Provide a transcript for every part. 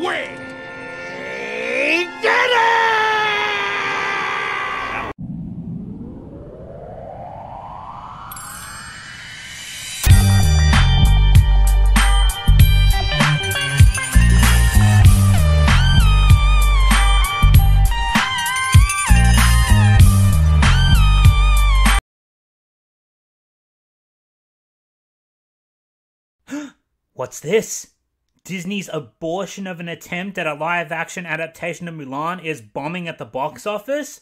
way! She did it! What's this? Disney's abortion of an attempt at a live-action adaptation of Mulan is bombing at the box office?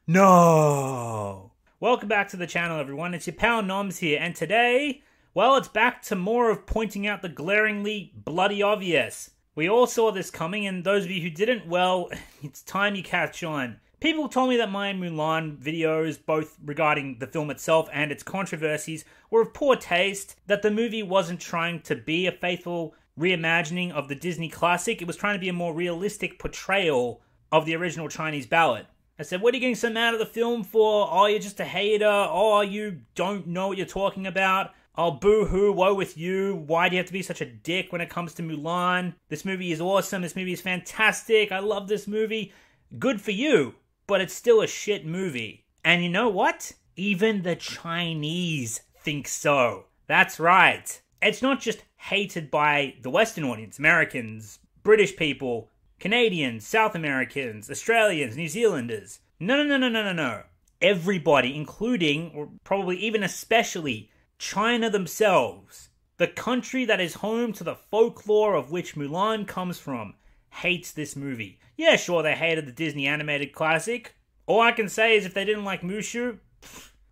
No! Welcome back to the channel, everyone. It's your pal Noms here, and today, well, it's back to more of pointing out the glaringly bloody obvious. We all saw this coming, and those of you who didn't, well, it's time you catch on. People told me that my Mulan videos, both regarding the film itself and its controversies, were of poor taste, that the movie wasn't trying to be a faithful reimagining of the Disney classic, it was trying to be a more realistic portrayal of the original Chinese ballad. I said, what are you getting so mad at the film for? Oh, you're just a hater. Oh, you don't know what you're talking about. Oh, boo-hoo, woe with you. Why do you have to be such a dick when it comes to Mulan? This movie is awesome. This movie is fantastic. I love this movie. Good for you. But it's still a shit movie. And you know what? Even the Chinese think so. That's right. It's not just hated by the Western audience, Americans, British people, Canadians, South Americans, Australians, New Zealanders. No. Everybody, including, or probably even especially, China themselves, the country that is home to the folklore of which Mulan comes from, hates this movie. Yeah, sure, they hated the Disney animated classic. All I can say is if they didn't like Mushu,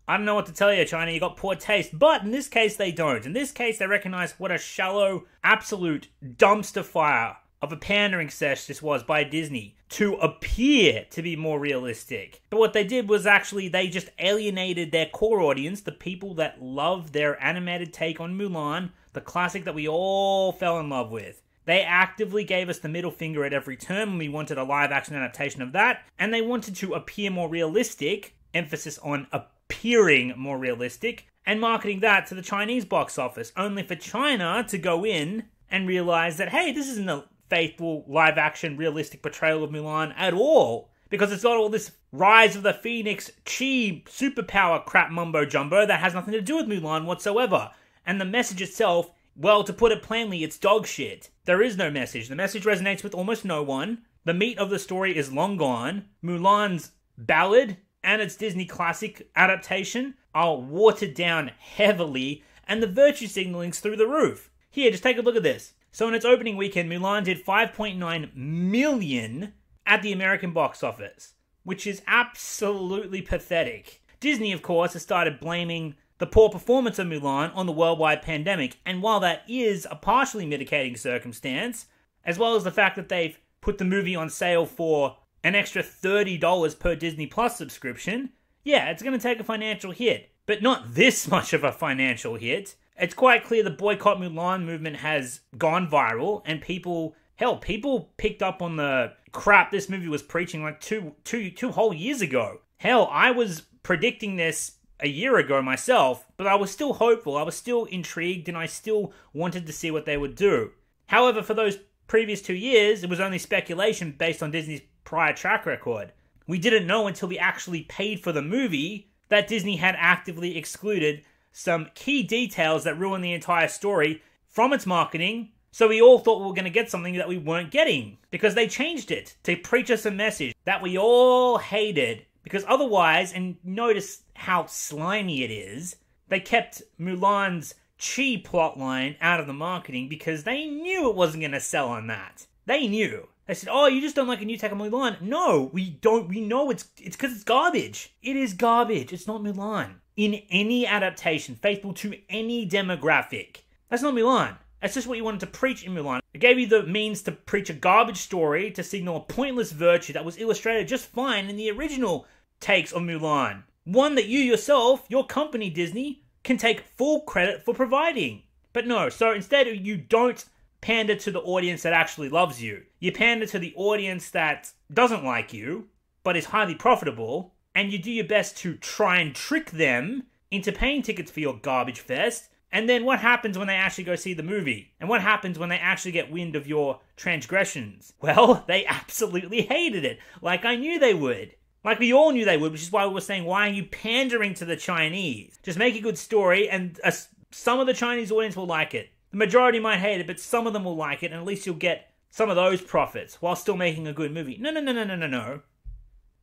I don't know what to tell you, China, you got poor taste. But in this case, they don't. In this case, they recognize what a shallow, absolute dumpster fire of a pandering sesh this was by Disney to appear to be more realistic. But what they did was actually, they just alienated their core audience, the people that love their animated take on Mulan, the classic that we all fell in love with. They actively gave us the middle finger at every turn when we wanted a live-action adaptation of that, and they wanted to appear more realistic, emphasis on appearing more realistic, and marketing that to the Chinese box office, only for China to go in and realize that, hey, this isn't a faithful, live-action, realistic portrayal of Mulan at all, because it's got all this Rise of the Phoenix, Chi, superpower crap mumbo-jumbo that has nothing to do with Mulan whatsoever, and the message itself, well, to put it plainly, it's dog shit. There is no message. The message resonates with almost no one. The meat of the story is long gone. Mulan's ballad and its Disney classic adaptation are watered down heavily, and the virtue signaling's through the roof. Here, just take a look at this. So in its opening weekend, Mulan did $5.9 million at the American box office, which is absolutely pathetic. Disney, of course, has started blaming the poor performance of Mulan on the worldwide pandemic, and while that is a partially mitigating circumstance, as well as the fact that they've put the movie on sale for an extra $30 per Disney Plus subscription, yeah, it's going to take a financial hit, but not this much of a financial hit. It's quite clear the Boycott Mulan movement has gone viral, and people picked up on the crap this movie was preaching like two whole years ago. Hell, I was predicting this a year ago myself, but I was still hopeful, I was still intrigued, and I still wanted to see what they would do. However, for those previous 2 years, it was only speculation based on Disney's prior track record. We didn't know until we actually paid for the movie that Disney had actively excluded some key details that ruined the entire story from its marketing, so we all thought we were going to get something that we weren't getting, because they changed it to preach us a message that we all hated. Because otherwise, and notice how slimy it is, they kept Mulan's Chi plotline out of the marketing because they knew it wasn't going to sell on that. They knew. They said, oh, you just don't like a new take on Mulan. No, we don't. We know it's because it's garbage. It is garbage. It's not Mulan. In any adaptation, faithful to any demographic, that's not Mulan. That's just what you wanted to preach in Mulan. It gave you the means to preach a garbage story, to signal a pointless virtue that was illustrated just fine in the original takes on Mulan. One that you yourself, your company Disney, can take full credit for providing. But no, so instead you don't pander to the audience that actually loves you. You pander to the audience that doesn't like you, but is highly profitable, and you do your best to try and trick them into paying tickets for your garbage fest, And then what happens when they actually go see the movie? And what happens when they actually get wind of your transgressions? Well, they absolutely hated it, like I knew they would. Like we all knew they would, which is why we were saying, why are you pandering to the Chinese? Just make a good story, and some of the Chinese audience will like it. The majority might hate it, but some of them will like it, and at least you'll get some of those profits while still making a good movie. No.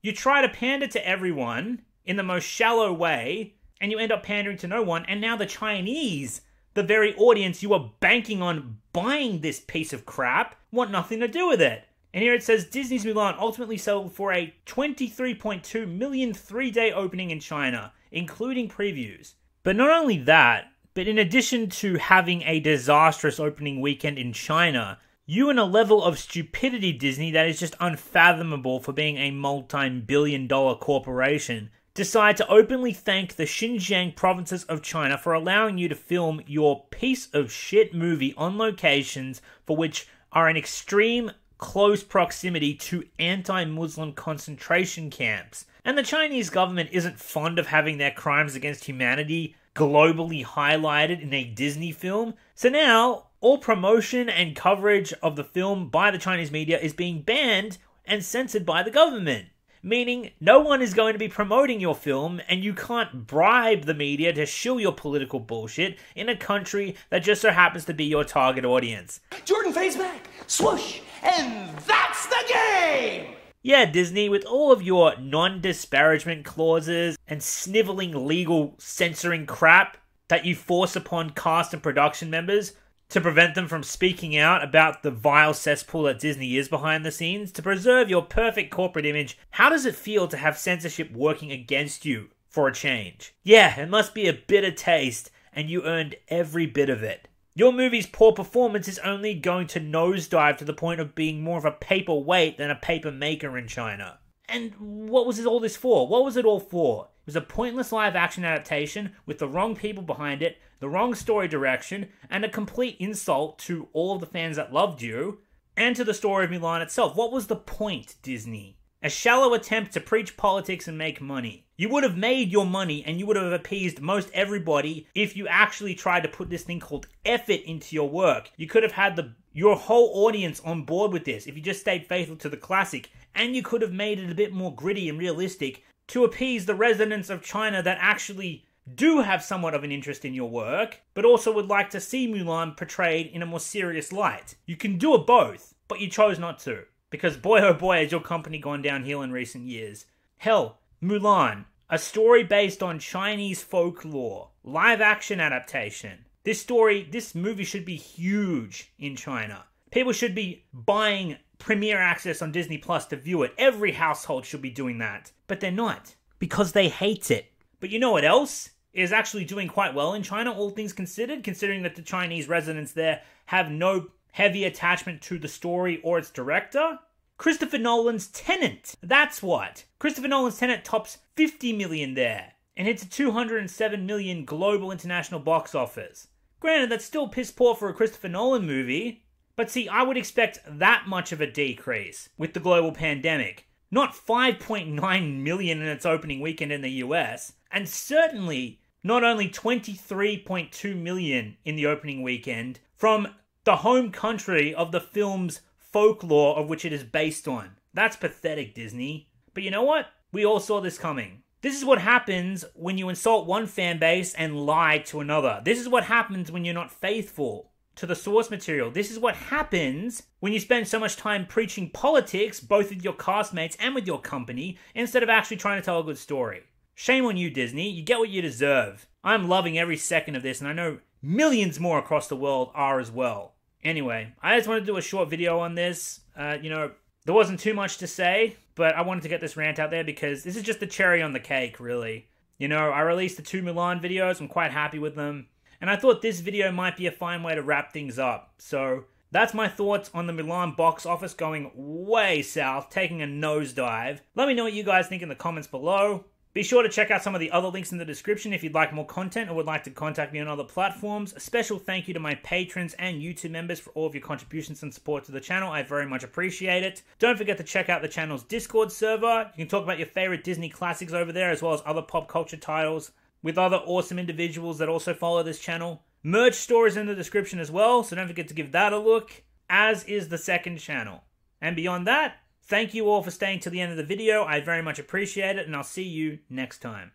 You try to pander to everyone in the most shallow way, and you end up pandering to no one, and now the Chinese, the very audience you were banking on buying this piece of crap, want nothing to do with it. And here it says, Disney's Mulan ultimately sold for a 23.2 million three-day opening in China, including previews. But not only that, but in addition to having a disastrous opening weekend in China, you in a level of stupidity, Disney, that is just unfathomable for being a multi-billion-dollar corporation, decide to openly thank the Xinjiang provinces of China for allowing you to film your piece of shit movie on locations for which are in extreme close proximity to anti-Muslim concentration camps. And the Chinese government isn't fond of having their crimes against humanity globally highlighted in a Disney film. So now, all promotion and coverage of the film by the Chinese media is being banned and censored by the government. Meaning, no one is going to be promoting your film, and you can't bribe the media to shill your political bullshit in a country that just so happens to be your target audience. Jordan fades back, swoosh, and that's the game! Yeah, Disney, with all of your non-disparagement clauses and sniveling legal censoring crap that you force upon cast and production members to prevent them from speaking out about the vile cesspool that Disney is behind the scenes, to preserve your perfect corporate image, how does it feel to have censorship working against you for a change? Yeah, it must be a bitter taste, and you earned every bit of it. Your movie's poor performance is only going to nosedive to the point of being more of a paperweight than a paper maker in China. And what was all this for? What was it all for? It was a pointless live-action adaptation with the wrong people behind it, the wrong story direction, and a complete insult to all of the fans that loved you, and to the story of Mulan itself. What was the point, Disney? A shallow attempt to preach politics and make money. You would have made your money, and you would have appeased most everybody if you actually tried to put this thing called effort into your work. You could have had your whole audience on board with this if you just stayed faithful to the classic, and you could have made it a bit more gritty and realistic to appease the residents of China that actually do have somewhat of an interest in your work, but also would like to see Mulan portrayed in a more serious light. You can do it both, but you chose not to. Because boy oh boy has your company gone downhill in recent years. Hell, Mulan, a story based on Chinese folklore, live action adaptation. This movie should be huge in China. People should be buying premiere access on Disney Plus to view it. Every household should be doing that. But they're not, because they hate it. But you know what else is actually doing quite well in China, all things considered, considering that the Chinese residents there have no heavy attachment to the story or its director? Christopher Nolan's Tenet. That's what. Christopher Nolan's Tenet tops 50 million there and hits a 207 million global international box office. Granted, that's still piss poor for a Christopher Nolan movie, but see, I would expect that much of a decrease with the global pandemic. Not 5.9 million in its opening weekend in the US, and certainly not only 23.2 million in the opening weekend from the home country of the film's folklore of which it is based on. That's pathetic, Disney. But you know what? We all saw this coming. This is what happens when you insult one fan base and lie to another. This is what happens when you're not faithful to the source material. This is what happens when you spend so much time preaching politics, both with your castmates and with your company, instead of actually trying to tell a good story. Shame on you, Disney. You get what you deserve. I'm loving every second of this, and I know millions more across the world are as well. Anyway, I just wanted to do a short video on this. There wasn't too much to say, but I wanted to get this rant out there because this is just the cherry on the cake, really. I released the 2 Mulan videos. I'm quite happy with them. And I thought this video might be a fine way to wrap things up. So that's my thoughts on the Mulan box office going way south, taking a nosedive. Let me know what you guys think in the comments below. Be sure to check out some of the other links in the description if you'd like more content or would like to contact me on other platforms. A special thank you to my patrons and YouTube members for all of your contributions and support to the channel. I very much appreciate it. Don't forget to check out the channel's Discord server. You can talk about your favorite Disney classics over there as well as other pop culture titles with other awesome individuals that also follow this channel. Merch store is in the description as well, so don't forget to give that a look, as is the second channel. And beyond that, thank you all for staying to the end of the video. I very much appreciate it, and I'll see you next time.